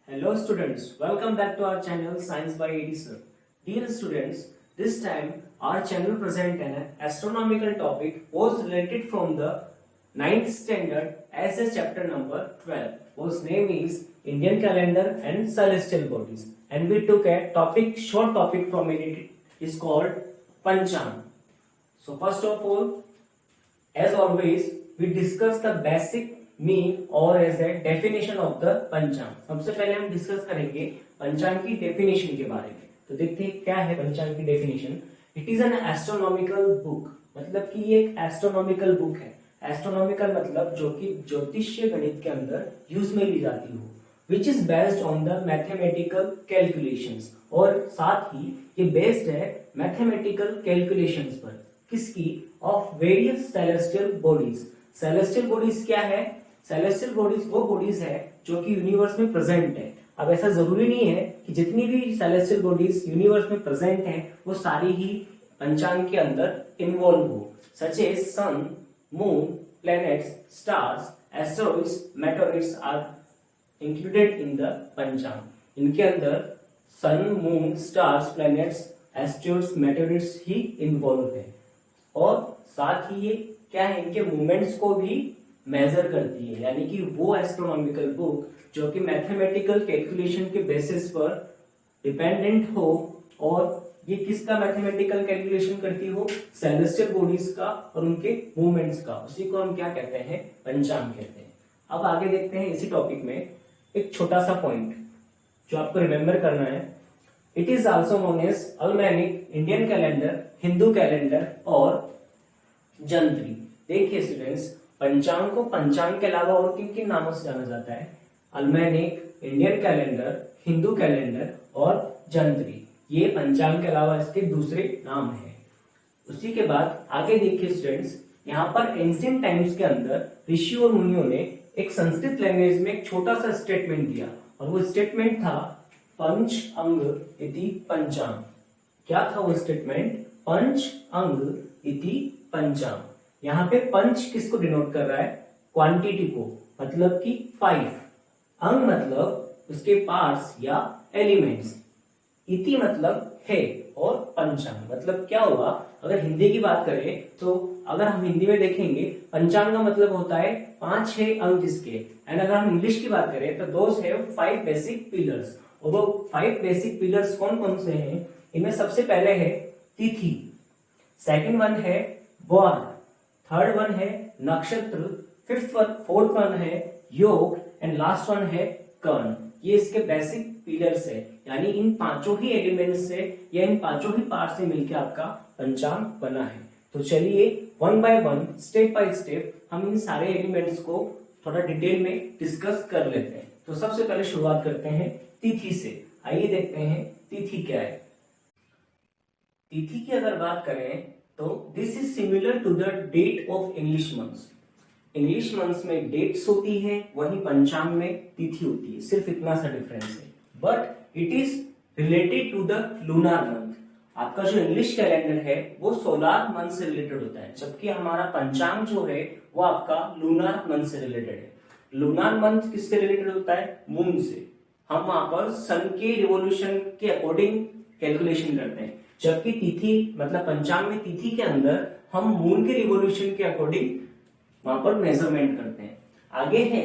Hello students, welcome back to our channel Science by AD Sir. Dear students, this time our channel present an astronomical topic was related from the 9th standard SS chapter number 12, whose name is Indian calendar and celestial bodies, and we took a short topic from it is called Panchang. So first of all, as always, we discuss the basic mean और as a definition of the panchang. सबसे पहले हम discuss करेंगे पंचांग की definition के बारे में। तो देखते हैं क्या है पंचांग की definition. It is an astronomical book, मतलब कि ये एक एस्ट्रोनॉमिकल बुक है। एस्ट्रोनॉमिकल मतलब जो कि ज्योतिषीय गणित के अंदर यूज में ली जाती हो, which is based on the mathematical calculations, और साथ ही ये बेस्ड है मैथमेटिकल कैलकुलेशंस पर। किसकी? Of various celestial bodies. Celestial bodies क्या है? सेलेस्टियल बॉडीज वो बॉडीज है जो कि यूनिवर्स में प्रेजेंट है। अब ऐसा जरूरी नहीं है कि जितनी भी सेलेस्टियल बॉडीज यूनिवर्स में प्रेजेंट है वो सारी ही पंचांग के अंदर इन्वॉल्व हो, such as sun, moon, planets, stars, asteroids, meteorites are included in the panchang. इनके अंदर sun, moon, stars, planets, asteroids, meteorites ही इन्वॉल्व है। और साथ ही ये क्या है, इनके मूवमेंट्स को भी मेजर करती है, यानी कि वो एस्ट्रोनॉमिकल बुक जो कि मैथमेटिकल कैलकुलेशन के बेसिस पर डिपेंडेंट हो। और ये किसका मैथमेटिकल कैलकुलेशन करती हो? सेलेस्टियल बॉडीज का और उनके मूवमेंट्स का। उसी को हम क्या कहते हैं? पंचांग कहते हैं। अब आगे देखते हैं इसी टॉपिक में एक छोटा सा पॉइंट जो आपको रिमेम्बर करना है। It is also known as almanac, Indian calendar, Hindu calendar और जंत्री। देखिए स्टूडेंट्स, पंचांग को पंचांग के अलावा और किन किन नामों से जाना जाता है? अल्मेनिक, इंडियन कैलेंडर, हिंदू कैलेंडर और जंत्री। ये पंचांग के अलावा इसके दूसरे नाम हैं। उसी के बाद आगे देखिए स्टूडेंट्स, यहाँ पर एंशिएंट टाइम्स के अंदर ऋषि और मुनियों ने एक संस्कृत लैंग्वेज में एक छोटा सा स्टेटमेंट दिया, और वो स्टेटमेंट था पंच अंग इति पंचांग। क्या था वो स्टेटमेंट? पंच अंग इति पंचांग। यहाँ पे पंच किसको डिनोट कर रहा है? क्वांटिटी को, मतलब कि 5। अंग मतलब उसके पार्ट्स या एलिमेंट्स। इति मतलब है, और पंचांग मतलब क्या हुआ? अगर हिंदी की बात करें तो अगर हम हिंदी में देखेंगे, पंचांग का मतलब होता है 5-6 अंग जिसके। एंड अगर हम इंग्लिश की बात करें तो दोस हैव 5 बेसिक पिलर्स। और वो 5 बेसिक पिलर्स कौन कौन से हैं? इनमें सबसे पहले है तिथि, सेकंड वन है वार, थर्ड वन है नक्षत्र, फोर्थ वन है योग, एंड लास्ट वन है कर्ण। ये इसके बेसिक पिलर्स है, यानी इन पांचों ही एलिमेंट्स से या इन पांचों ही पार्ट से मिलकर आपका पंचांग बना है। तो चलिए one by one, step by step हम इन सारे एलिमेंट्स को थोड़ा डिटेल में डिस्कस कर लेते हैं। तो सबसे पहले शुरुआत करते हैं तिथि से। आइए देखते हैं तिथि क्या है। तिथि की अगर बात करें तो this is similar to the date of English months. English months में डेट्स होती है, वहीं पंचांग में तिथि होती है, सिर्फ इतना सा डिफरेंस है। But it is related to the lunar month. आपका जो इंग्लिश कैलेंडर है वो सोलार मंथ से रिलेटेड होता है, जबकि हमारा पंचांग जो है वो आपका लूनार मंथ से रिलेटेड है। लूनार मंथ किससे रिलेटेड होता है? मून से। हम वहां पर सन के रिवोल्यूशन के अकॉर्डिंग कैलकुलेशन करते हैं, जबकि तिथि मतलब पंचांग में तिथि के अंदर हम मून के रिवोल्यूशन के अकॉर्डिंग वहां पर मेजरमेंट करते हैं। आगे है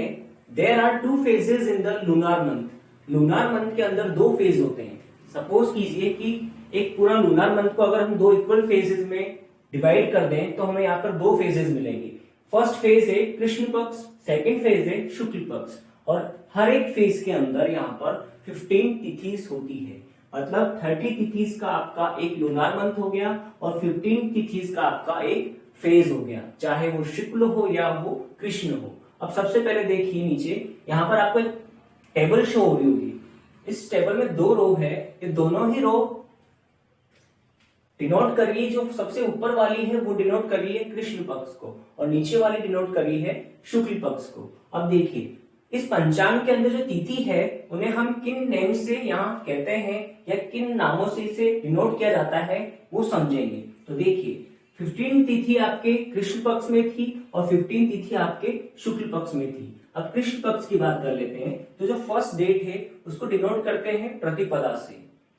there are 2 phases in the lunar month. Lunar month के अंदर 2 फेज होते हैं। सपोज कीजिए कि एक पूरा लूनार मंथ को अगर हम 2 इक्वल फेजेस में डिवाइड कर दें तो हमें यहाँ पर 2 फेजेस मिलेंगे। फर्स्ट फेज है कृष्ण पक्ष, सेकेंड फेज है शुक्ल पक्ष, और हर एक फेज के अंदर यहाँ पर 15 तिथिस होती है। मतलब 30 तिथिस का आपका एक लूनार मंथ हो गया और 15 तिथिस का आपका एक फेज हो गया, चाहे वो शुक्ल हो या वो कृष्ण हो। अब सबसे पहले देखिए नीचे, यहाँ पर आपको एक टेबल शो हो रही होगी। इस टेबल में 2 रो है, ये दोनों ही रो डिनोट कर रही है, जो सबसे ऊपर वाली है वो डिनोट कर रही है कृष्ण पक्ष को, और नीचे वाली डिनोट कर रही है शुक्ल पक्ष को। अब देखिए इस पंचांग के अंदर जो तिथि है उन्हें हम किन नेम से यहाँ कहते हैं या किन नामों से इसे डिनोट किया जाता है वो समझेंगे। तो देखिए 15 तिथि आपके कृष्ण पक्ष में थी और 15 तिथि आपके शुक्ल पक्ष में थी। अब कृष्ण पक्ष की बात कर लेते हैं। तो जो फर्स्ट डेट है उसको डिनोट करते हैं प्रतिपदा से।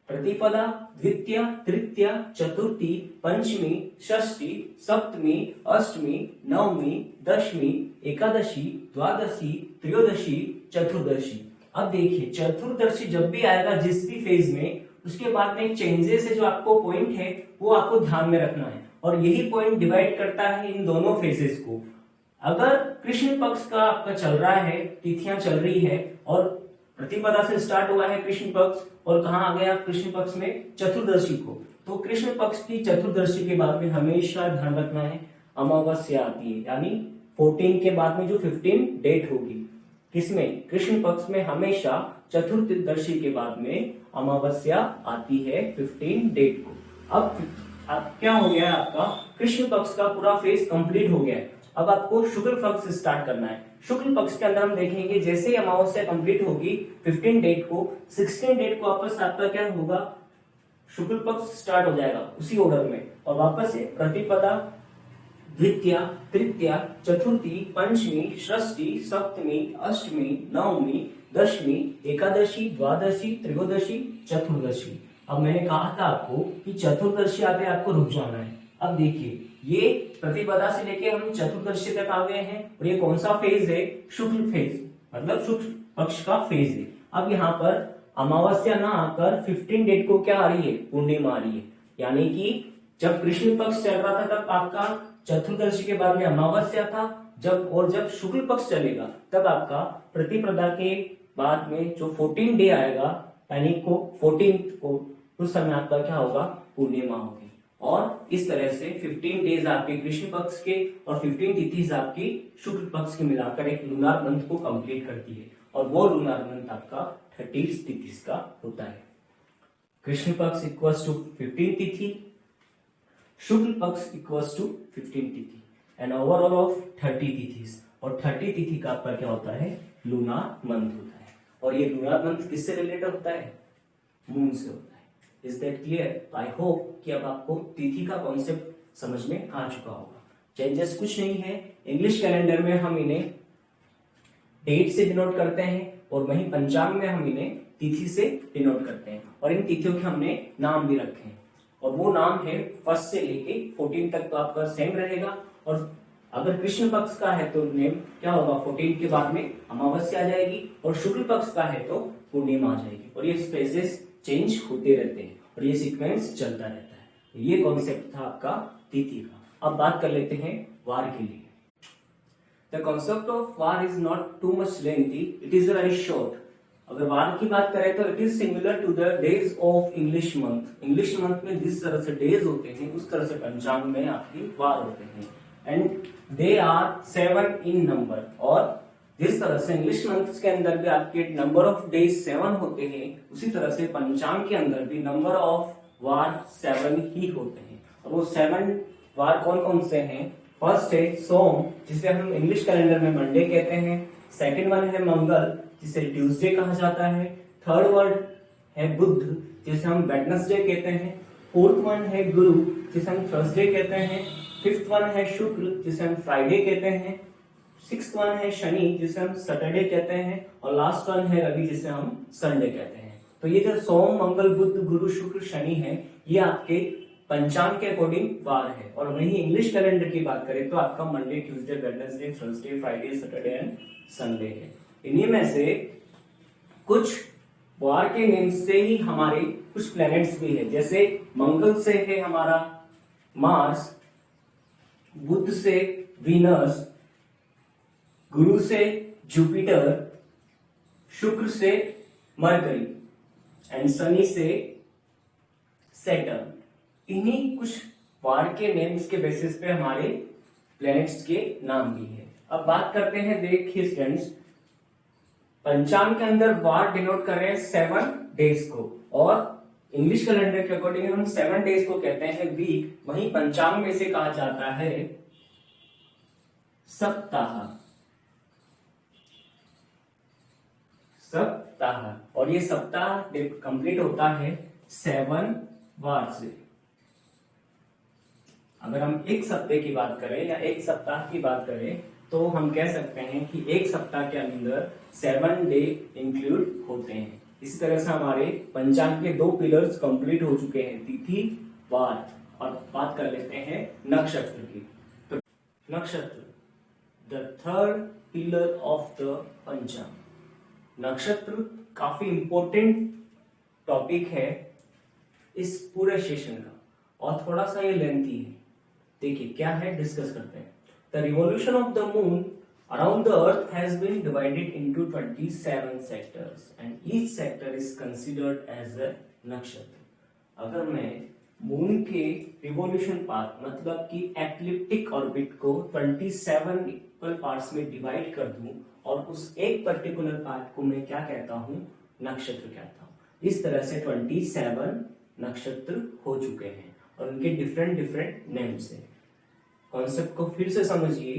प्रतिपदा, द्वितीया, तृतीया, चतुर्थी, पंचमी, षष्ठी, सप्तमी, अष्टमी, नवमी, दशमी, एकादशी, द्वादशी, त्रयोदशी, चतुर्दशी। अब देखिए चतुर्दशी जब भी आएगा जिस भी फेज में, उसके बाद में चेंजेस है जो आपको पॉइंट है वो आपको ध्यान में रखना है, और यही पॉइंट डिवाइड करता है इन दोनों फेजेस को। अगर कृष्ण पक्ष का आपका चल रहा है, तिथियां चल रही है और प्रतिपदा से स्टार्ट हुआ है कृष्ण पक्ष, और कहाँ आ गया कृष्ण पक्ष में, चतुर्दशी को, तो कृष्ण पक्ष की चतुर्दशी के बाद में हमेशा ध्यान रखना है अमावस्या आती है, यानी 14 के बाद में जो 15 डेट होगी किसमें, कृष्ण पक्ष में हमेशा चतुर्दशी के बाद में अमावस्या आती है 15 डेट को। अब क्या हो गया आपका कृष्ण पक्ष का पूरा फेज कंप्लीट हो गया है। अब आपको शुक्ल पक्ष से स्टार्ट करना है। शुक्ल पक्ष के अंदर हम देखेंगे जैसे ही अमावस्या कंप्लीट होगी 15 डेट को, 16 डेट को वापस आपका क्या होगा, शुक्ल पक्ष स्टार्ट हो जाएगा उसी ऑर्डर में, और वापस से प्रतिपदा, द्वितीया, तृतीया, चतुर्थी, पंचमी, षष्ठी, सप्तमी, अष्टमी, नवमी, दशमी, एकादशी, द्वादशी, त्रयोदशी, चतुर्दशी। अब मैंने कहा था आपको कि चतुर्दशी आते आपको रुक जाना है। अब देखिए ये प्रतिपदा से लेके हम चतुर्दशी तक आ गए हैं, और ये कौन सा फेज है, शुक्ल फेज, मतलब शुक्ल पक्ष का फेज है। अब यहाँ पर अमावस्या ना आकर 15 डेट को क्या आ रही है, पूर्णिमा आ रही है, यानी कि जब कृष्ण पक्ष चल रहा था तब आपका चतुर्दशी के बाद में अमावस्या था, जब शुक्ल पक्ष चलेगा तब आपका प्रतिपदा के बाद में जो 14 डे आएगा, यानी को 14 को, उस समय आपका क्या होगा, पूर्णिमा होगी। और इस तरह से 15 डेज आपके कृष्ण पक्ष के और 15 तिथि आपकी शुक्ल पक्ष के मिलाकर एक लूनार मंथ को कंप्लीट करती है, और वो लूनार मंथ आपका 30 तिथि का होता है। कृष्ण पक्ष इक्वल्स टू 15 तिथि, शुक्ल पक्ष इक्वल्स टू 15 तिथि, एंड ओवरऑल ऑफ 30 तिथिस, और 30 तिथि का आपका क्या होता है, लूनार मंथ होता है। और ये लूनार मंथ किससे रिलेटेड होता है, मून से होता है। Is that clear? I hope कि अब आपको तिथि का कॉन्सेप्ट समझ में आ चुका होगा। चेंजेस कुछ नहीं है, इंग्लिश कैलेंडर में हम इन्हें डेट से डिनोट करते हैं, और वहीं पंचांग में हम इन्हें तिथि से डिनोट करते हैं, और इन तिथियों के हमने नाम भी रखे हैं, और वो नाम है फर्स्ट से लेके 14 तक तो आपका सेम रहेगा। और अगर कृष्ण पक्ष का है तो नेम क्या होगा, 14 के बाद में अमावस्या आ जाएगी, और शुक्ल पक्ष का है तो पूर्णिमा आ जाएगी, और ये स्पेसेस चेंज होते रहते हैं, और ये सीक्वेंस चलता रहता है। ये कॉन्सेप्ट था आपका तिथि का। अब बात कर लेते हैं वार के लिए। The concept of var is not too much lengthy, it is very short. अगर वार की बात करें तो it is similar to the days of English month. English month में जिस तरह से डेज होते हैं उस तरह से पंचांग में आपकी वार होते हैं, and they are 7 in number. और जिस तरह से इंग्लिश मंथ के अंदर भी आपके नंबर ऑफ डेज 7 होते हैं, उसी तरह से पंचांग के अंदर भी नंबर ऑफ वार 7 ही होते हैं। और वो 7 वार कौन कौन से हैं? फर्स्ट है सोम, जिसे हम इंग्लिश कैलेंडर में मंडे कहते हैं। सेकंड वन है मंगल, जिसे ट्यूसडे कहा जाता है। थर्ड वर्ड है बुध, जिसे हम वेडनेसडे कहते हैं। फोर्थ वन है गुरु, जिसे हम थर्सडे कहते हैं। फिफ्थ वन है शुक्र, जिसे हम फ्राइडे कहते हैं। सिक्स्थ वन है शनि, जिसे हम सैटरडे कहते हैं। और लास्ट वन है रवि, जिसे हम संडे कहते हैं। तो ये जो सोम, मंगल, बुध, गुरु, शुक्र, शनि है, ये आपके पंचांग के अकॉर्डिंग वार है। और वहीं इंग्लिश कैलेंडर की बात करें तो आपका Monday, Tuesday, Wednesday, Thursday, Friday, Saturday and Sunday है। इन्हीं में से कुछ वार के नेम से ही हमारे कुछ प्लैनेट्स भी है। जैसे मंगल से है हमारा मार्स, बुध से वीनस, गुरु से जुपिटर, शुक्र से मरकरी एंड शनि से सैटर्न। इन्हीं कुछ वार के नेम्स के बेसिस पे हमारे प्लैनेट्स के नाम भी है। अब बात करते हैं, देखिए स्टूडेंट्स, पंचांग के अंदर वार डिनोट कर रहे हैं 7 डेज को, और इंग्लिश कैलेंडर के अकॉर्डिंग हम 7 डेज को कहते हैं वीक। वहीं पंचांग में से कहा जाता है सप्ताह। सप्ताह, और ये सप्ताह कंप्लीट होता है 7 वार से। अगर हम एक सप्ताह की बात करें या एक सप्ताह की बात करें तो हम कह सकते हैं कि एक सप्ताह के अंदर 7 डे इंक्लूड होते हैं। इसी तरह से हमारे पंचांग के 2 पिलर्स कंप्लीट हो चुके हैं, तिथि वार। और बात कर लेते हैं नक्षत्र की। तो नक्षत्र, the third pillar of the पंचांग। नक्षत्र काफी इंपॉर्टेंट टॉपिक है इस पूरे सेशन का, और थोड़ा सा ये लेंथी है। देखिए क्या है, डिस्कस करते हैं। The revolution of the moon around the earth has been divided into 27 sectors and each sector is considered as a nakshatra। अगर मैं मून के रिवॉल्यूशन पाथ मतलब कि एक्लिप्टिक ऑर्बिट को 27 इक्वल पार्ट्स में डिवाइड कर दूं और उस एक पर्टिकुलर पार्ट को मैं क्या कहता हूं, नक्षत्र कहता हूं। इस तरह से 27 नक्षत्र हो चुके हैं और उनके डिफरेंट डिफरेंट नेम्स हैं। कॉन्सेप्ट को फिर से समझिए।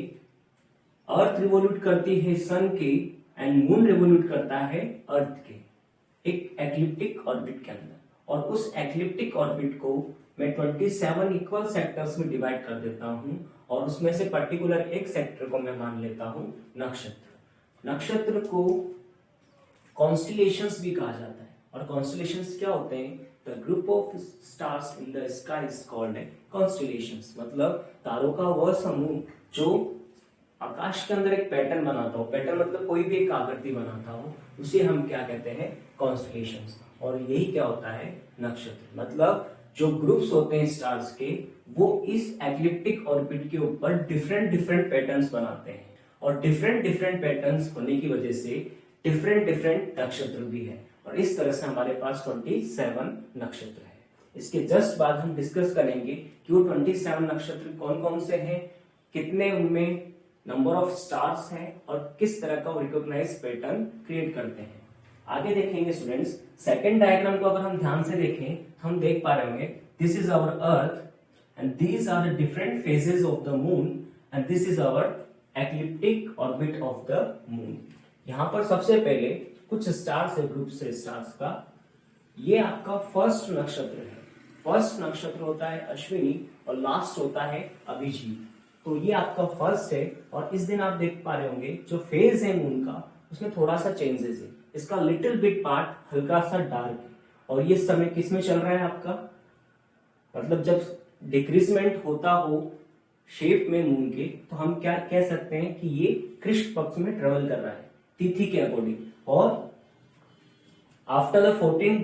अर्थ रिवोल्यूट करती है सन के एंड मून रिवोल्यूट करता है अर्थ के एक एक्लिप्टिक ऑर्बिट के अंदर, और उस एक्लिप्टिक ऑर्बिट को मैं 27 इक्वल सेक्टर्स में डिवाइड कर देता हूं और उसमें से पर्टिकुलर एक सेक्टर को मैं मान लेता हूं नक्षत्र। नक्षत्र को कॉन्स्टिलेशंस भी कहा जाता है, और कॉन्स्टिलेशंस क्या होते हैं? The group of stars in the sky is called constellations. मतलब तारों का वह समूह जो आकाश के अंदर एक पैटर्न बनाता हो, पैटर्न मतलब कोई भी एक आकृति बनाता हो, उसे हम क्या कहते हैं? कॉन्स्टिलेशंस। और यही क्या होता है? नक्षत्र। मतलब जो ग्रुप्स होते हैं स्टार्स के, वो इस एक्लिप्टिक ऑर्बिट के ऊपर डिफरेंट डिफरेंट पैटर्न्स बनाते हैं, और डिफरेंट डिफरेंट पैटर्न्स होने की वजह से डिफरेंट डिफरेंट नक्षत्र भी है। और इस तरह से हमारे पास 27 नक्षत्र है। इसके जस्ट बाद हम डिस्कस करेंगे कि वो 27 नक्षत्र कौन कौन से हैं, कितने उनमें नंबर ऑफ स्टार्स हैं, और किस तरह का रिकॉग्नाइज पैटर्न क्रिएट करते हैं। आगे देखेंगे स्टूडेंट्स। सेकंड डायग्राम को अगर हम ध्यान से देखें तो हम देख पा रहे होंगे, this is our earth and these are the different phases of the moon and this is our ecliptic orbit of the moon. यहां पर सबसे पहले कुछ स्टार्स है, ग्रुप से स्टार्स का। ये आपका फर्स्ट नक्षत्र है। फर्स्ट नक्षत्र होता है अश्विनी और लास्ट होता है अभिजीत। तो ये आपका फर्स्ट है, और इस दिन आप देख पा रहे होंगे जो फेज है मून का उसमें थोड़ा सा चेंजेस है। इसका लिटिल बिट पार्ट हल्का सा डार्क है, और ये समय किस में चल रहा है आपका? मतलब जब डिक्रीजमेंट होता हो शेप में मून के, तो हम क्या कह सकते हैं कि ये कृष्ण पक्ष में ट्रेवल कर रहा है तिथि के अकॉर्डिंग। और आफ्टर द 15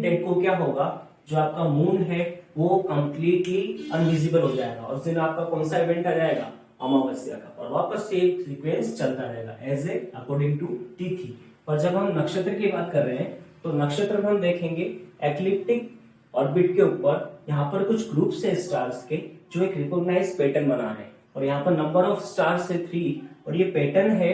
डेट को क्या होगा, जो आपका मून है वो कंप्लीटली अनविजिबल हो जाएगा, और उस दिन आपका कौन सा इवेंट आ जाएगा? अमावस्या का। और वापस से एक सीक्वेंस चलता रहेगा एज ए अकॉर्डिंग टू तिथि। पर जब हम नक्षत्र की बात कर रहे हैं तो नक्षत्र में हम देखेंगे एक्लिप्टिक ऑर्बिट के ऊपर यहाँ पर कुछ ग्रुप्स है स्टार्स के जो एक रिकॉग्नाइज पैटर्न बना रहे हैं, और यहाँ पर नंबर ऑफ स्टार्स है 3, और ये पैटर्न है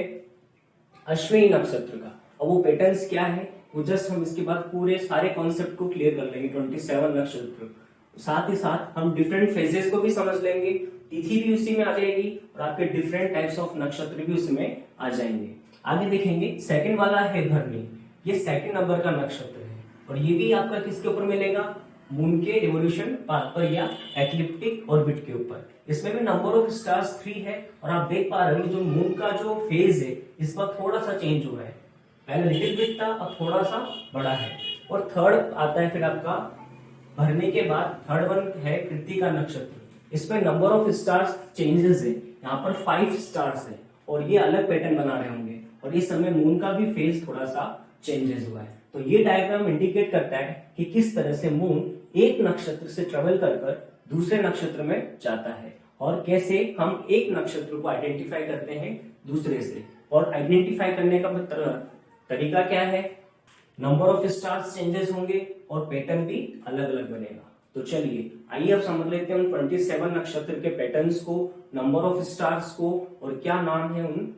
अश्विनी नक्षत्र का। और वो पैटर्न्स क्या है, वो जस्ट हम इसके बाद पूरे सारे कॉन्सेप्ट को क्लियर कर लेंगे 27 नक्षत्र। साथ ही साथ हम डिफरेंट फेजेस को भी समझ लेंगे, तिथि भी उसी में आ जाएगी, और आपके डिफरेंट टाइप्स ऑफ नक्षत्र भी उसमें आ जाएंगे। आगे देखेंगे सेकंड वाला है भरणी। ये सेकंड नंबर का नक्षत्र है, और ये भी आपका किसके ऊपर मिलेगा? मून के रिवोल्यूशन पाथ पर या एक्लिप्टिक ऑर्बिट के ऊपर। इसमें भी नंबर ऑफ स्टार्स 3 है, और आप देख पा रहे हो जो मून का जो फेज है इस बार थोड़ा सा चेंज हो रहा है। पहले लिटिल बिट था, अब थोड़ा सा बड़ा है। और थर्ड आता है फिर आपका भरने के बाद थर्ड वन है कृत्तिका नक्षत्र। इसमें नंबर ऑफ स्टार्स चेंजेस है, यहाँ पर 5 स्टार्स है, और ये अलग पैटर्न बना रहे होंगे, और इस समय मून का भी फेज थोड़ा सा चेंजेस हुआ है। तो ये डायग्राम इंडिकेट करता है कि किस तरह से मून एक नक्षत्र से ट्रेवल कर दूसरे नक्षत्र में जाता है, और कैसे हम एक नक्षत्र को आइडेंटिफाई करते हैं दूसरे से। और आइडेंटिफाई करने का तरीका क्या है? नंबर ऑफ स्टार्स चेंजेस होंगे और पैटर्न भी अलग अलग बनेगा। तो चलिए आइए अब समझ लेते हैं उन 27 नक्षत्र के पैटर्न्स को, नंबर ऑफ स्टार्स को, और क्या नाम है उन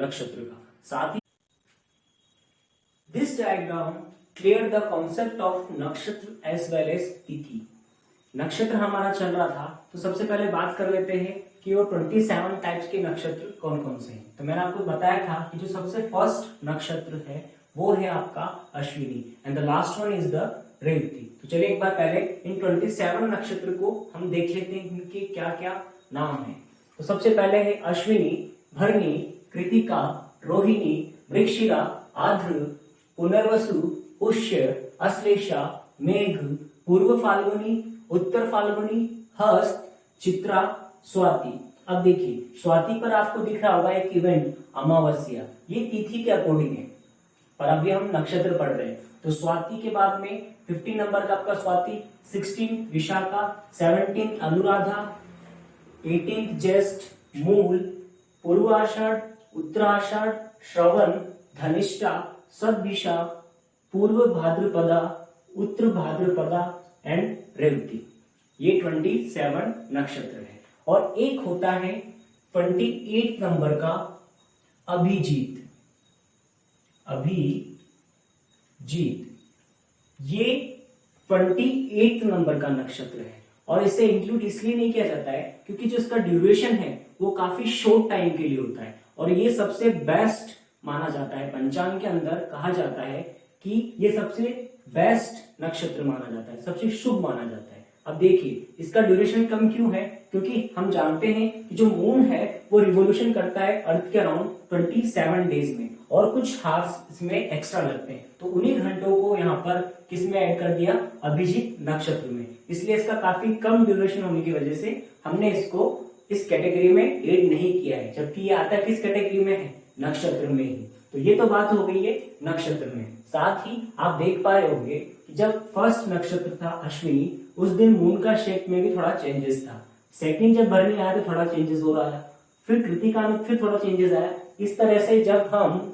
नक्षत्र का। साथ ही this diagram clear the concept of nakshatra as well as tithi. नक्षत्र हमारा चल रहा था, तो सबसे पहले बात कर लेते हैं कि वो 27 टाइप्स के नक्षत्र कौन कौन से हैं। तो मैंने आपको बताया था कि जो सबसे फर्स्ट नक्षत्र है वो है आपका Ashwini, and the last one is the Revati. तो चलिए एक बार पहले इन 27 नक्षत्र को हम देख लेते हैं इनके क्या क्या नाम है। तो सबसे पहले है अश्विनी, भरणी, कृतिका, रोहिणी, मृगशिरा, आर्द्र, पुनर्वसु, पुष्य, अश्लेषा, मेघ, पूर्व फाल्गुनी, उत्तर फाल्गुनी, हस्त, चित्रा, स्वाति। अब देखिए स्वाति पर आपको दिख रहा होगा एक इवेंट अमावस्या, ये तिथि के अकॉर्डिंग है, पर अभी हम नक्षत्र पढ़ रहे हैं। तो स्वाति के बाद में 15 नंबर का आपका स्वाति, 16 विशाखा, 17 अनुराधा, 18 ज्येष्ठ, मूल, पूर्वाषाढ़, उत्तराषाढ़, श्रवण, धनिष्ठा, सदभिषा, पूर्व भाद्रपदा, उत्तर भाद्रपदा एंड रेवती। ये 27 नक्षत्र है। और एक होता है 28 नंबर का अभिजीत। अभिजीत ये 28 नंबर का नक्षत्र है और इसे इंक्लूड इसलिए नहीं किया जाता है क्योंकि जो इसका ड्यूरेशन है वो काफी शॉर्ट टाइम के लिए होता है और ये सबसे बेस्ट माना जाता है। पंचांग के अंदर कहा जाता है कि ये सबसे बेस्ट नक्षत्र माना जाता है, सबसे शुभ माना जाता है। अब देखिए इसका ड्यूरेशन कम क्यों है, क्योंकि हम जानते हैं कि जो मून है वो रिवोल्यूशन करता है अर्थ के अराउंड 27 डेज में और कुछ हार्स इसमें एक्स्ट्रा लगते हैं, तो उन्हीं घंटों को यहाँ पर किसमें ऐड कर दिया, अभिजीत नक्षत्र में। इसलिए इसका काफी कम ड्यूरेशन होने की वजह से हमने इसको इस कैटेगरी में ऐड नहीं किया है, जबकि ये आता किस कैटेगरी में है, नक्षत्र में ही। तो ये तो बात हो गई है नक्षत्र में। साथ ही आप देख पा रहे होंगे कि जब फर्स्ट नक्षत्र था अश्विनी, उस दिन मून का शेप में भी थोड़ा चेंजेस था। सेकंड जब भरनी आया तो थोड़ा चेंजेस हो रहा है, फिर कृतिका में फिर थोड़ा चेंजेस आया। इस तरह से जब हम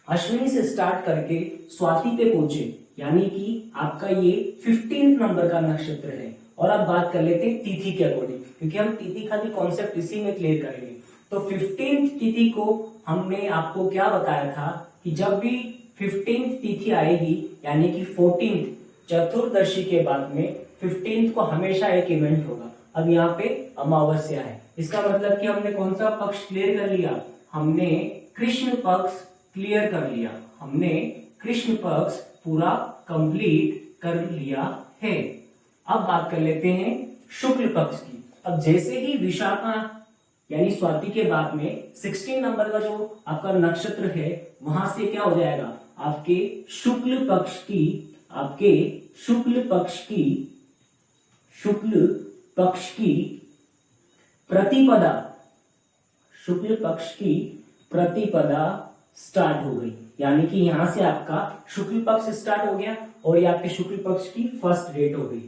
अश्विनी से स्टार्ट करके स्वाति पे पहुंचे, यानी कि आपका ये 15 नंबर का नक्षत्र है। और अब बात कर लेते हैं तिथि के अकॉर्डिंग, क्योंकि हम तिथि का भी कॉन्सेप्ट इसी में क्लियर करेंगे। तो 15 तिथि को हमने आपको क्या बताया था कि जब भी 15 तिथि आएगी, यानी कि 14 चतुर्दशी के बाद में 15 को हमेशा एक इवेंट होगा। अब यहाँ पे अमावस्या है, इसका मतलब कि हमने कौन सा पक्ष क्लियर कर लिया, हमने कृष्ण पक्ष क्लियर कर लिया, हमने कृष्ण पक्ष पूरा कंप्लीट कर लिया है। अब बात कर लेते हैं शुक्ल पक्ष की। अब जैसे ही विशाखा यानी स्वाति के बाद में 16 नंबर का जो आपका नक्षत्र है, वहां से क्या हो जाएगा, आपके शुक्ल पक्ष की प्रतिपदा स्टार्ट हो गई। यानी कि यहां से आपका शुक्ल पक्ष स्टार्ट हो गया और ये आपके शुक्ल पक्ष की फर्स्ट डेट हो गई।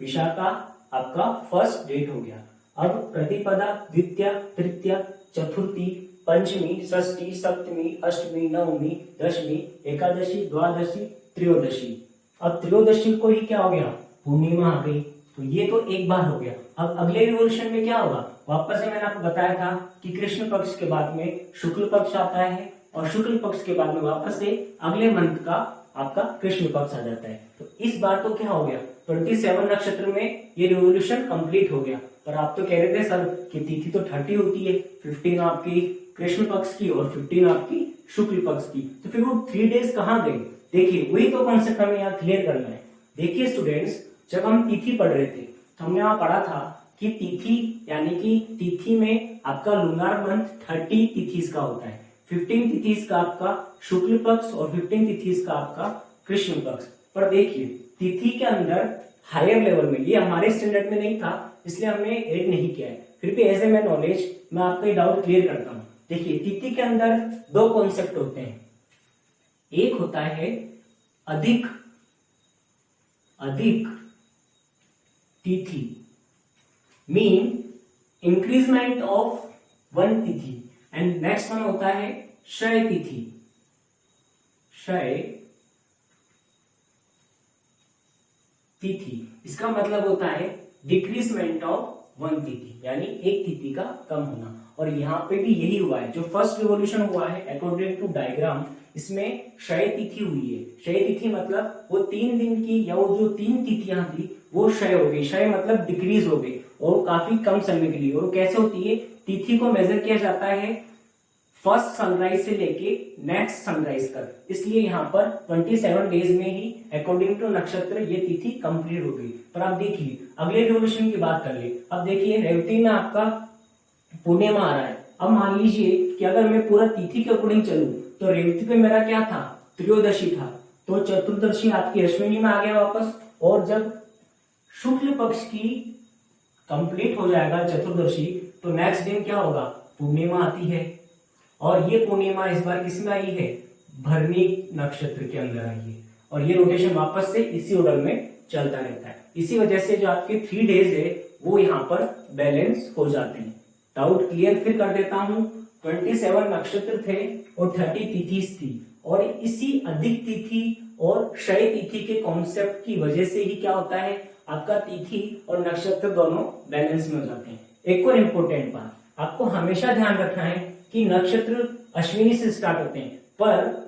विशाखा आपका फर्स्ट डेट हो गया। अब प्रतिपदा द्वितीया, तृतीया, चतुर्थी, पंचमी, षष्ठी, सप्तमी, अष्टमी, नवमी, दशमी, एकादशी, द्वादशी, त्रयोदशी। अब त्रयोदशी को ही क्या हो गया, पूर्णिमा आ गई। तो ये तो एक बार हो गया। अब अगले रिवोल्यूशन में क्या होगा, वापस से मैंने आपको बताया था कि कृष्ण पक्ष के बाद में शुक्ल पक्ष आता है और शुक्ल पक्ष के बाद में वापस से अगले मंथ का आपका कृष्ण पक्ष आ जाता है। तो इस बार तो क्या हो गया, 27 नक्षत्र में ये रिवोल्यूशन कंप्लीट हो गया। पर आप तो कह रहे थे सर कि तिथि तो 30 होती है, 15 आपकी कृष्ण पक्ष की और 15 आपकी शुक्ल पक्ष की, तो फिर वो 3 डेज कहाँ गए। देखिए वही तो कॉन्सेप्ट हमें यहाँ क्लियर करना है। देखिए स्टूडेंट्स, जब हम तिथि पढ़ रहे थे तो हमने वहां पढ़ा था कि तिथि यानी कि तिथि में आपका लूनार मंथ 30 तिथिस का होता है, 15 तिथिस का आपका शुक्ल पक्ष और 15 तिथिस का आपका कृष्ण पक्ष। पर देखिए तिथि के अंदर हायर लेवल में, ये हमारे स्टैंडर्ड में नहीं था इसलिए हमने ऐड नहीं किया है, फिर भी एज ए माय नॉलेज मैं आपका ये डाउट क्लियर करता हूँ। देखिए तिथि के अंदर 2 कॉन्सेप्ट होते हैं, एक होता है अधिक तिथि, मीन इंक्रीजमेंट ऑफ 1 तिथि, एंड नेक्स्ट वन होता है क्षय तिथि। इसका मतलब होता है डिक्रीजमेंट ऑफ 1 तिथि, यानी एक तिथि का कम होना। और यहाँ पे भी यही हुआ है, जो फर्स्ट रिवोल्यूशन हुआ है अकॉर्डिंग टू डायग्राम, इसमें क्षय तिथि हुई है। क्षय तिथि मतलब वो 3 दिन की या वो जो 3 तिथियां थी वो क्षय हो गई। क्षय मतलब डिक्रीज हो गई और काफी कम समय के लिए। और कैसे होती है, तिथि को मेजर किया जाता है फर्स्ट सनराइज से लेके नेक्स्ट सनराइज तक, इसलिए यहाँ पर 27 डेज में ही अकॉर्डिंग टू नक्षत्र ये तिथि कंप्लीट होगी। पर आप देखिए अगले रिवोल्यूशन की बात कर ले। अब देखिए रेवती में आपका पूर्णिमा आ रहा है। अब मान लीजिए कि अगर मैं पूरा तिथि के अकॉर्डिंग चलूं तो रेवती पे मेरा क्या था, त्रयोदशी था, तो चतुर्दशी आपकी अश्विनी में आ गया वापस। और जब शुक्ल पक्ष की कंप्लीट हो जाएगा चतुर्दशी तो नेक्स्ट दिन क्या होगा, पूर्णिमा आती है। और ये पूर्णिमा इस बार किसमें आई है, भरणी नक्षत्र के अंदर आई है। और ये रोटेशन वापस से इसी ऑर्डर में चलता रहता है। इसी वजह से जो आपके 3 डेज है वो यहाँ पर बैलेंस हो जाते हैं। डाउट क्लियर फिर कर देता हूं। 27 नक्षत्र थे और 30 तिथि थी, और इसी अधिक तिथि और क्षय तिथि के कॉन्सेप्ट की वजह से ही क्या होता है, आपका तिथि और नक्षत्र दोनों बैलेंस में हो जाते हैं। एक और इम्पोर्टेंट बात आपको हमेशा ध्यान रखना है कि नक्षत्र अश्विनी से स्टार्ट होते हैं, पर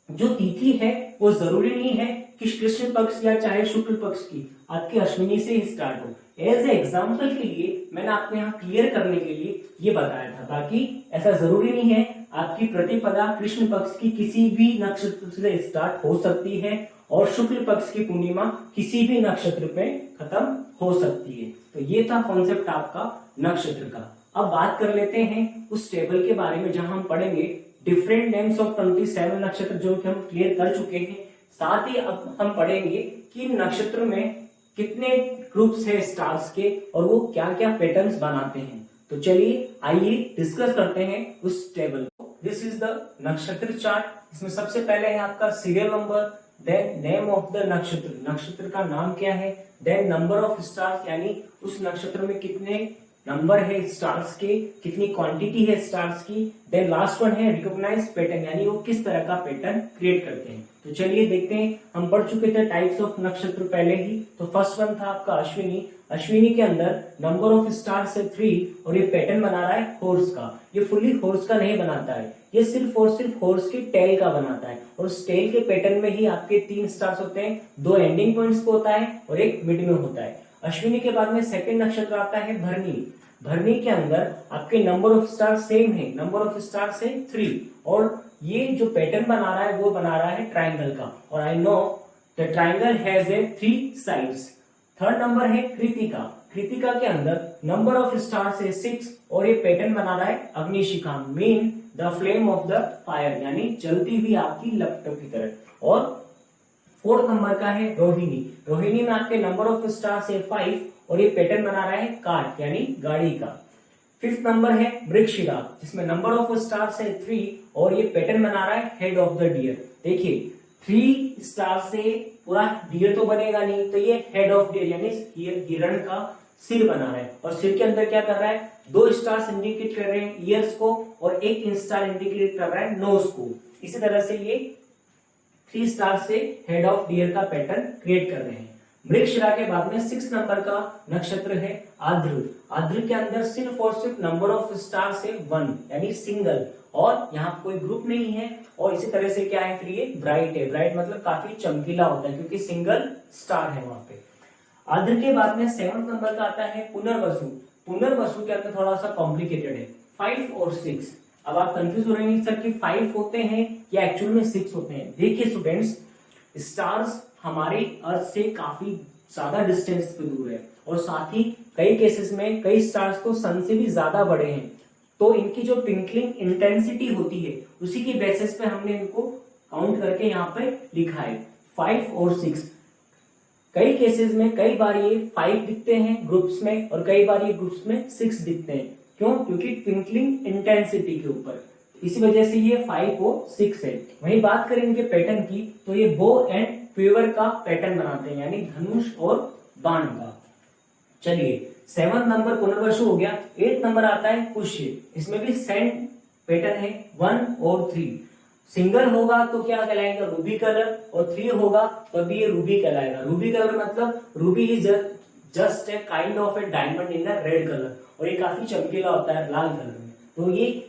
जो तिथि है वो जरूरी नहीं है कि कृष्ण पक्ष या चाहे शुक्ल पक्ष की आपके अश्विनी से ही स्टार्ट हो। एज ए एग्जाम्पल के लिए मैंने आपको यहाँ क्लियर करने के लिए ये बताया था, बाकी ऐसा जरूरी नहीं है। आपकी प्रतिपदा कृष्ण पक्ष की किसी भी नक्षत्र से स्टार्ट हो सकती है और शुक्ल पक्ष की पूर्णिमा किसी भी नक्षत्र पे खत्म हो सकती है। तो ये था कॉन्सेप्ट आपका नक्षत्र का। अब बात कर लेते हैं उस टेबल के बारे में जहां हम पढ़ेंगे डिफरेंट नेम्स ऑफ 27 नक्षत्र, जो कि हम क्लियर कर चुके हैं। साथ ही अब हम पढ़ेंगे कि नक्षत्र में कितने ग्रुप्स है स्टार्स के और वो क्या क्या पैटर्न्स बनाते हैं। तो चलिए आइए डिस्कस करते हैं उस टेबल को। This is the nakshatra chart. इसमें सबसे पहले है आपका serial number, then name of the nakshatra, नक्षत्र का नाम क्या है, देन नंबर ऑफ स्टार्स यानी उस नक्षत्र में कितने नंबर है स्टार्स के, कितनी क्वांटिटी है स्टार्स की, देन लास्ट वन है रिकॉग्नाइज पैटर्न यानी वो किस तरह का पैटर्न क्रिएट करते हैं। तो चलिए देखते हैं। हम पढ़ चुके थे टाइप्स ऑफ नक्षत्र पहले ही। तो फर्स्ट वन था आपका अश्विनी। अश्विनी के अंदर नंबर ऑफ स्टार्स है 3 और ये पैटर्न बना रहा है हॉर्स का। ये फुल्ली हॉर्स का नहीं बनाता है, ये सिर्फ और सिर्फ हॉर्स की टेल का बनाता है। और उस टेल के पैटर्न में ही आपके 3 स्टार्स होते हैं, 2 एंडिंग पॉइंट्स पे होता है और एक मिड में होता है। अश्विनी के बाद में सेकंड नक्षत्र आता है भरणी। भरणी के अंदर आपके नंबर ऑफ स्टार सेम है, नंबर ऑफ स्टार से 3, और ये जो पैटर्न बना रहा है वो बना रहा है ट्राइंगल का। और I know the triangle has a 3 sides. Third number है कृतिका। कृतिका के अंदर नंबर ऑफ स्टार से 6 और ये पैटर्न बना रहा है अग्निशिखा, mean the flame of the fire यानी जलती हुई आपकी लपटों की तरह। और फोर्थ नंबर का है रोहिणी। रोहिणी में आपके नंबर ऑफ स्टार से 5 और ये पैटर्न बना रहा है कार्ट यानी गाड़ी का। फिफ्थ नंबर है मृगशिरा जिसमें नंबर ऑफ स्टार है 3 और ये पैटर्न बना रहा है हेड ऑफ द डियर। देखिए 3 स्टार से पूरा डियर तो बनेगा नहीं, तो ये हेड ऑफ डियर यानी हिरण का सिर बना रहा है। और सिर के अंदर क्या कर रहा है, 2 स्टार्स इंडिकेट कर रहे हैं ईयर्स को और 1 स्टार इंडिकेट कर रहा है नोज को। इसी तरह से ये 3 स्टार से हेड ऑफ डियर का पैटर्न क्रिएट कर रहे हैं। मृगशिरा के बाद में 6 नंबर का नक्षत्र है आर्द्र। आर्द्र के अंदर सिर्फ और सिर्फ नंबर ऑफ स्टार से 1 यानी सिंगल, और यहाँ कोई ग्रुप नहीं है। और इसी तरह से क्या है, फिर ये ब्राइट है। ब्राइट मतलब काफी चमकीला होता है क्योंकि सिंगल स्टार है वहां पे। आर्द्र के बाद में 7 नंबर का आता है पुनर्वसु। पुनर्वसु के अंदर थोड़ा सा कॉम्प्लिकेटेड है, 5 और 6। अब आप कंफ्यूज हो रहे हैं सर कि 5 होते हैं या एक्चुअल में 6 होते हैं। देखिए स्टूडेंट्स, स्टार्स हमारे अर्थ से काफी ज्यादा डिस्टेंस पे दूर है और साथ ही कई केसेस में कई स्टार्स तो सन से भी ज्यादा बड़े हैं। तो इनकी जो ट्विंकलिंग इंटेंसिटी होती है उसी की बेसिस पे हमने इनको काउंट करके यहाँ पे लिखा है 5 और 6। कई केसेस में कई बार ये 5 दिखते हैं ग्रुप्स में और कई बार ये ग्रुप्स में 6 दिखते हैं। क्यों? क्योंकि ट्विंकलिंग इंटेंसिटी के ऊपर, इसी वजह से ये 5 और 6 है। वहीं बात करें इनके पैटर्न की तो ये बो एंड क्वेवर का पैटर्न बनाते हैं यानी धनुष और बाण का। चलिए 7 नंबर पुनर्वसु हो गया। 8 नंबर आता है पुष्य। इसमें भी सेंट पैटर्न है 1 और 3। सिंगल होगा तो क्या कहलाएगा, रूबी कलर, और 3 होगा तो भी ये रूबी कहलाएगा। रूबी कलर मतलब Ruby is just a kind of A diamond in a red colour, और ये काफी चमकीला होता है लाल कलर में। तो ये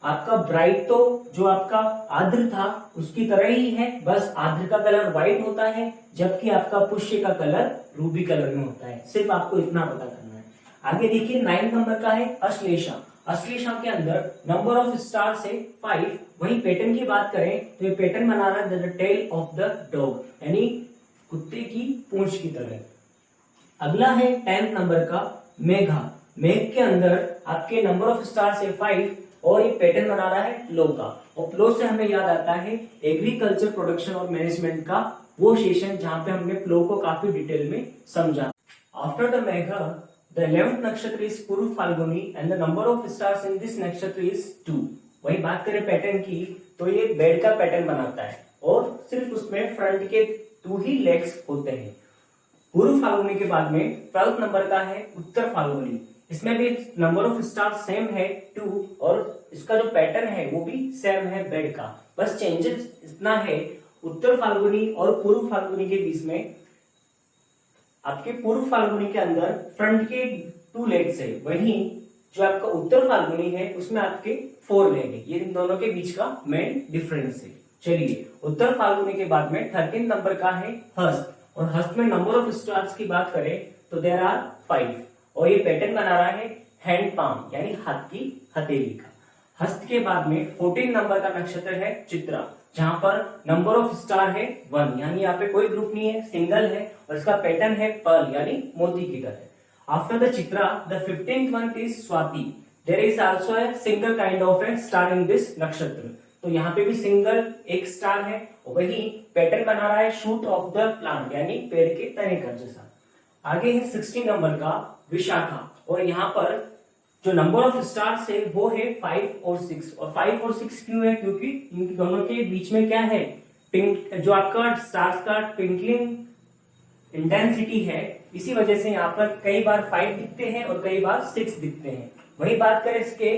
आपका ब्राइट तो जो आपका आर्द्र था उसकी तरह ही है, बस आर्द्र का कलर व्हाइट होता है जबकि आपका पुष्य का कलर रूबी कलर में होता है। सिर्फ आपको इतना पता करना है। आगे देखिए 9 नंबर का है अश्लेषा। अश्लेषा के अंदर नंबर ऑफ स्टार्स है 5। वहीं पैटर्न की बात करें तो ये पैटर्न बना रहा है the tail of the dog, यानी कुत्ते की पूंछ की तरह। अगला है 10th नंबर का मेघा। मेघ के अंदर आपके नंबर ऑफ स्टार्स है 5 और ये पैटर्न बना रहा है प्लो का। और प्लो से हमें याद आता है एग्रीकल्चर प्रोडक्शन और मैनेजमेंट का वो सेशन जहां पे हमने प्लो को काफी डिटेल में समझा। After the Megha the 11th नक्षत्र इज पूर्व Falguni and the number of stars in this नक्षत्र इज 2। वही बात करें पैटर्न की तो ये बेड का पैटर्न बनाता है और सिर्फ उसमें फ्रंट के 2 ही लेग्स होते हैं। पूर्व फाल्गुनी के बाद में 12th नंबर का है उत्तर फाल्गुनी। इसमें भी नंबर ऑफ स्टार सेम है 2 और इसका जो पैटर्न है वो भी सेम है बेड का। बस चेंजेस इतना है उत्तर फाल्गुनी और पूर्व फाल्गुनी के बीच में आपके पूर्व फाल्गुनी के अंदर फ्रंट के 2 लेग्स है, वहीं जो आपका उत्तर फाल्गुनी है उसमें आपके 4 लेग है। ये इन दोनों के बीच का मेन डिफरेंस है। चलिए उत्तर फाल्गुनी के बाद में 13 नंबर का है हस्त और हस्त में नंबर ऑफ स्टार्स की बात करें तो देयर आर 5 और ये पैटर्न बना रहा है हैंड पाम यानी हाथ की हथेली का। हस्त के बाद में 14 नंबर का नक्षत्र है चित्रा, जहां पर नंबर ऑफ स्टार है 1, यानी यहाँ पे कोई ग्रुप नहीं है, सिंगल है और इसका पैटर्न है पर्ल यानी मोती की तरह। After the Chitra the 15th month is Swati. There is also a single kind of a star in this nakshatra. तो यहाँ पे भी सिंगल एक स्टार है और वही पैटर्न बना रहा है शूट ऑफ द प्लांट यानी पेड़ के तने का जैसा। आगे है 16 नंबर का विशाखा और यहाँ पर जो नंबर ऑफ स्टार्स है वो है 5 और 6। और 5 और 6 क्यों है? क्योंकि इन दोनों के बीच में क्या है, पिंक जो आपका स्टार्स का ट्विंकलिंग इंटेंसिटी है, इसी वजह से यहाँ पर कई बार 5 दिखते हैं और कई बार 6 दिखते हैं। वही बात करें इसके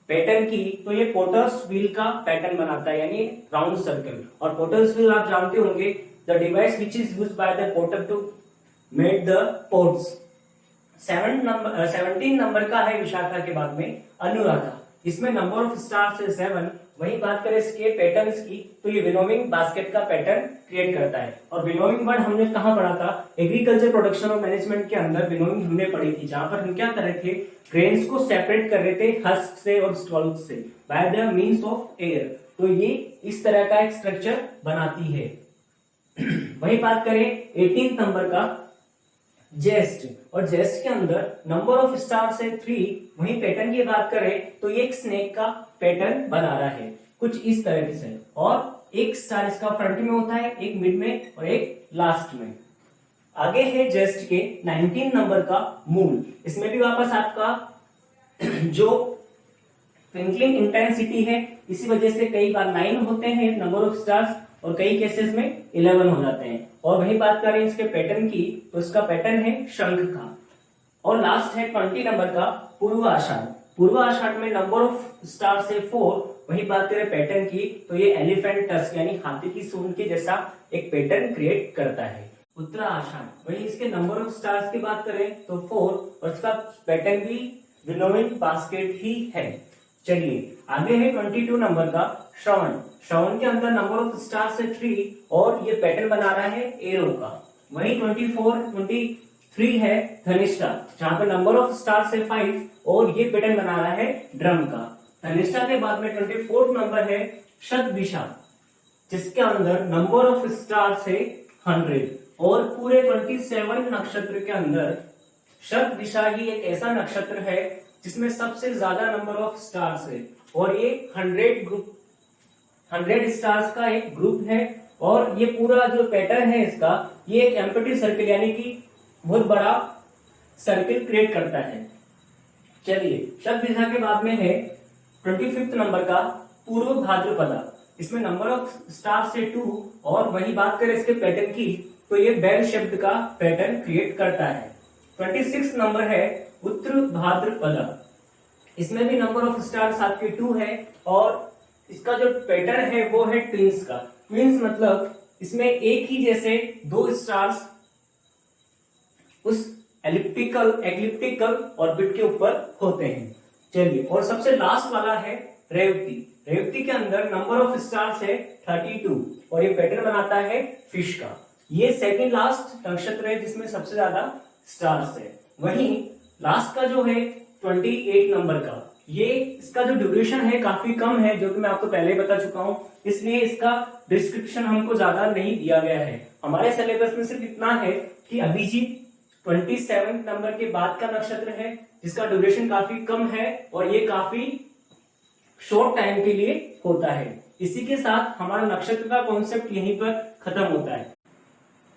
पैटर्न की तो ये पोटर्स व्हील का पैटर्न बनाता है यानी राउंड सर्कल। और पोटर्स व्हील आप जानते होंगे the device which is used by the potter to made the pots. 17 नंबर का है विशाखा के बाद में अनुराधा। इसमें नंबर ऑफ स्टार्स है 7। वही बात करें इसके पैटर्न्स की तो ये विनोविंग बास्केट का पैटर्न क्रिएट करता है। और विनोविंग वर्ड हमने कहाँ पढ़ा था? एग्रीकल्चर प्रोडक्शन और मैनेजमेंट के अंदर विनोविंग हमने पढ़ी थी, जहां पर हम क्या कर रहे थे, ग्रेन्स को सेपरेट कर रहे थे हस्क से और स्टॉल्क से by the means of air. तो ये इस तरह का एक स्ट्रक्चर बनाती है। वही बात करें 18 नंबर का जेस्ट और जेस्ट के अंदर नंबर ऑफ स्टार्स है 3। वहीं पैटर्न की बात करें तो ये एक स्नेक का पैटर्न बना रहा है कुछ इस तरह से और एक स्टार इसका फ्रंट में होता है, एक मिड में और एक लास्ट में। आगे है जेस्ट के 19 नंबर का मूल। इसमें भी वापस आपका जो ट्विंकलिंग इंटेंसिटी है इसी वजह से कई बार 9 होते हैं नंबर ऑफ स्टार्स और कई केसेस में 11 हो जाते हैं। और वही बात करें इसके पैटर्न की तो इसका पैटर्न है शंख का। और लास्ट है 20 नंबर का पूर्व आषाढ़। पूर्व आषाढ़ में नंबर ऑफ स्टार से 4। वही बात करें पैटर्न की तो ये एलिफेंट टस्क यानी हाथी की सूंड के जैसा एक पैटर्न क्रिएट करता है। उत्तरा आषाढ़ वही इसके नंबर ऑफ स्टार्स की बात करें तो 4 और इसका पैटर्न भी विनोविंग बास्केट ही है। चलिए आगे है 22 नंबर का श्रवण। श्रवण के अंदर नंबर ऑफ स्टार्स है 3 और ये पैटर्न बना रहा है एरो का। वहीं 23 है धनिष्ठा, जहां पे नंबर ऑफ स्टार्स है 5 और ये पैटर्न बना रहा है ड्रम का। धनिष्ठा के बाद में 24 नंबर है शतभिषा, जिसके अंदर नंबर ऑफ स्टार्स है 100 और पूरे 27 नक्षत्र के अंदर शतभिषा ही एक ऐसा नक्षत्र है जिसमें सबसे ज्यादा नंबर ऑफ स्टार्स है और ये 100 स्टार्स का एक ग्रुप है। और ये पूरा जो पैटर्न है इसका ये एक एम्प्टी सर्कल यानी कि बहुत बड़ा सर्किल क्रिएट करता है। चलिए शतभिषा के बाद में है 25 नंबर का पूर्व भाद्रपदा। इसमें नंबर ऑफ स्टार्स है 2 और वही बात करें इसके पैटर्न की तो ये बेल शब्द का पैटर्न क्रिएट करता है। 26 नंबर है उत्तर भाद्रपदा। इसमें भी नंबर ऑफ स्टार्स आपके 2 है और इसका जो पैटर्न है वो है ट्विंस का। ट्विंस मतलब इसमें एक ही जैसे 2 स्टार्स उस एलिप्टिकल ऑर्बिट के ऊपर होते हैं। चलिए और सबसे लास्ट वाला है रेवती। रेवती के अंदर नंबर ऑफ स्टार्स है 32 और ये पैटर्न बनाता है फिश का। ये सेकंड लास्ट नक्षत्र है जिसमें सबसे ज्यादा स्टार्स है। वहीं लास्ट का जो है 28 नंबर का ये इसका जो ड्यूरेशन है काफी कम है, जो कि मैं आपको पहले ही बता चुका हूं, इसलिए इसका डिस्क्रिप्शन हमको ज्यादा नहीं दिया गया है। हमारे सिलेबस में सिर्फ इतना है कि अभिजीत 27 नंबर के बाद का नक्षत्र है, जिसका ड्यूरेशन काफी कम है और ये काफी शॉर्ट टाइम के लिए होता है। इसी के साथ हमारा नक्षत्र का कॉन्सेप्ट यहीं पर खत्म होता है।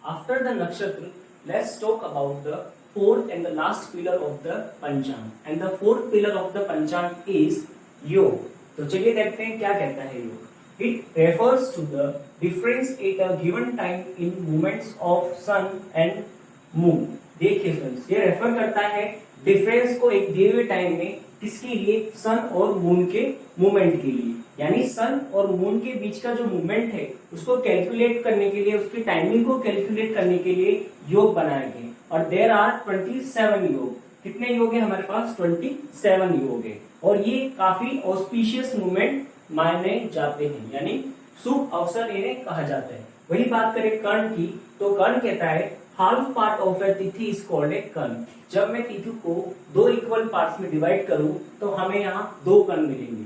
आफ्टर द नक्षत्र, let's talk about the fourth and the last pillar of the पंचांग, and the fourth pillar of the पंचांग is योग। तो चलिए देखते हैं क्या कहता है योग। It refers to the difference at a given time in movements of sun and moon। देखिए फ्रेंड्स, ये रेफर करता है डिफरेंस को एक दिए हुए टाइम में, किसके लिए, सन और मून के मूवमेंट के लिए। यानी सन और मून के बीच का जो मूवमेंट है उसको कैलकुलेट करने के लिए, उसकी टाइमिंग को कैलकुलेट करने के लिए योग बनाए गए। और देयर आर 27 योग। कितने योग है हमारे पास? 27 योग है। और ये काफी ऑस्पिशियस मूवमेंट माने जाते हैं, यानी शुभ अवसर इन्हें कहा जाता है। वही बात करें कर्ण की, तो कर्ण कहता है हाफ पार्ट ऑफ ए तिथि इज कॉल्ड ए कर्ण। जब मैं तिथि को दो इक्वल पार्ट्स में डिवाइड करूं तो हमें यहाँ दो कर्ण मिलेंगे।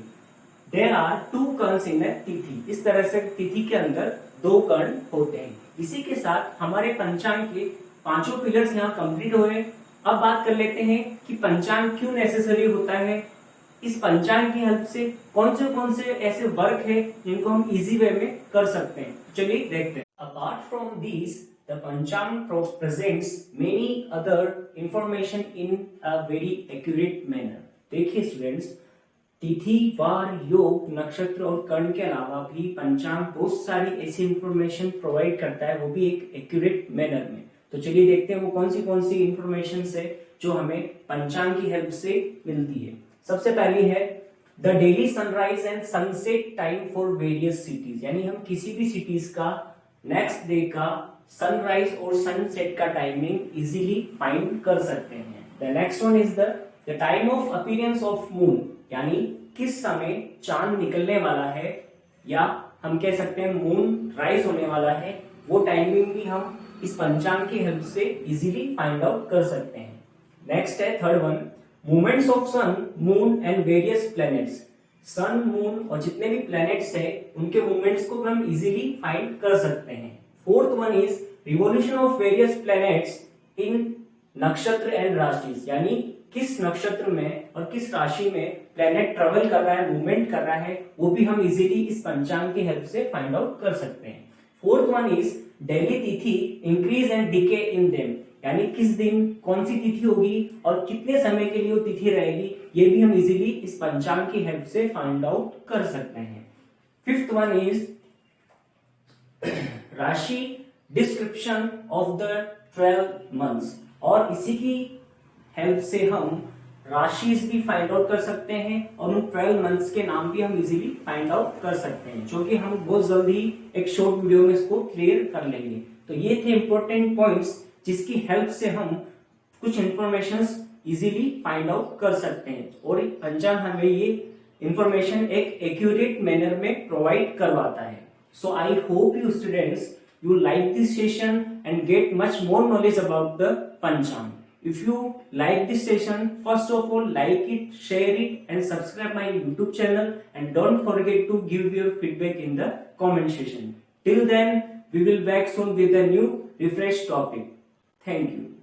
देयर आर 2 कर्न्स इन ए तिथि। इस तरह से तिथि के अंदर 2 कर्ण होते हैं। इसी के साथ हमारे पंचांग के 5 पिलर्स यहाँ कंप्लीट हुए। अब बात कर लेते हैं कि पंचांग क्यों नेसेसरी होता है। इस पंचांग की हेल्प से कौन से ऐसे वर्क है जिनको हम इजी वे में कर सकते हैं। चलिए देखते हैं। अपार्ट फ्रॉम दीज, द पंचांग presents many other information in a very accurate manner. देखिए स्टूडेंट्स, तिथि, वार, योग, नक्षत्र और कर्ण के अलावा भी पंचांग बहुत सारी ऐसी इंफॉर्मेशन प्रोवाइड करता है, वो भी एक एक्यूरेट मैनर में। तो चलिए देखते हैं वो कौन सी इंफॉर्मेशन है जो हमें पंचांग की हेल्प से मिलती है। सबसे पहली है the daily sunrise and sunset time for various cities. यानी हम किसी भी सिटीज का नेक्स्ट डे का सनराइज और सनसेट का टाइमिंग इजीली फाइंड कर सकते हैं। The next one is the time of appearance of moon. यानी किस समय चांद निकलने वाला है, या हम कह सकते हैं मून राइज होने वाला है, वो टाइमिंग भी हम इस पंचांग की हेल्प से इजीली फाइंड आउट कर सकते हैं। नेक्स्ट है third one, movements of sun, moon and various planets. Sun, moon और जितने भी प्लैनेट्स हैं उनके मूवमेंट्स को हम इजीली फाइंड कर सकते हैं। Fourth one is revolution of various planets इन नक्षत्र एंड राशि। यानी किस नक्षत्र में और किस राशि में प्लैनेट ट्रेवल कर रहा है, मूवमेंट कर रहा है, वो भी हम इजीली इस पंचांग की हेल्प से फाइंड आउट कर सकते हैं। फोर्थ वन इज डेली तिथि, increase and decay in them. यानी किस दिन कौन सी तिथि होगी और कितने समय के लिए वो तिथि रहेगी, ये भी हम इजीली इस पंचांग की हेल्प से फाइंड आउट कर सकते हैं। फिफ्थ वन इज राशि डिस्क्रिप्शन ऑफ द 12 मंथ्स। और इसी की हेल्प से हम राशि भी फाइंड आउट कर सकते हैं और उन 12 मंथ्स के नाम भी हम इजीली फाइंड आउट कर सकते हैं, जो कि हम बहुत जल्दी एक शॉर्ट वीडियो में इसको क्लियर कर लेंगे। तो ये थे इंपॉर्टेंट पॉइंट्स जिसकी हेल्प से हम कुछ इंफॉर्मेशंस इजीली फाइंड आउट कर सकते हैं, और पंचांग हमें ये इंफॉर्मेशन एक एक्यूरेट मैनर में प्रोवाइड करवाता है। So I hope you students you like this session and get much more knowledge about the Panchang. If you like this session, first of all like it, share it and subscribe my YouTube channel, and don't forget to give your feedback in the comment section. Till then, we will back soon with a new refreshed topic. Thank you.